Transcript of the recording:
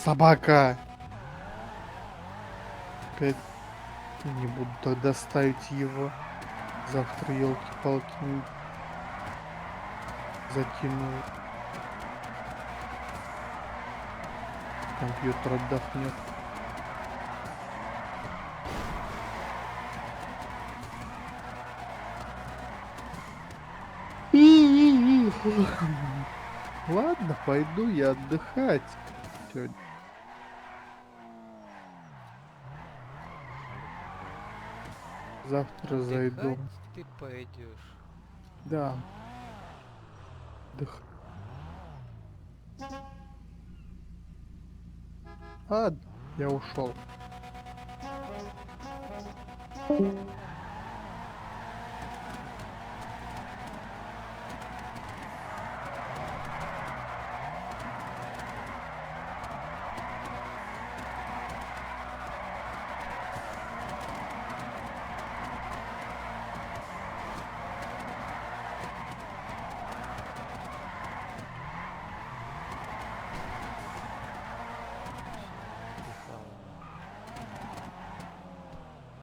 Собака! Опять не буду тогда ставить его. Завтра, елки-палки, закину. Компьютер отдохнет. Ладно, пойду я отдыхать сегодня. Завтра зайду. Отдыхать ты пойдешь. Да, отдых. Ладно, я ушел.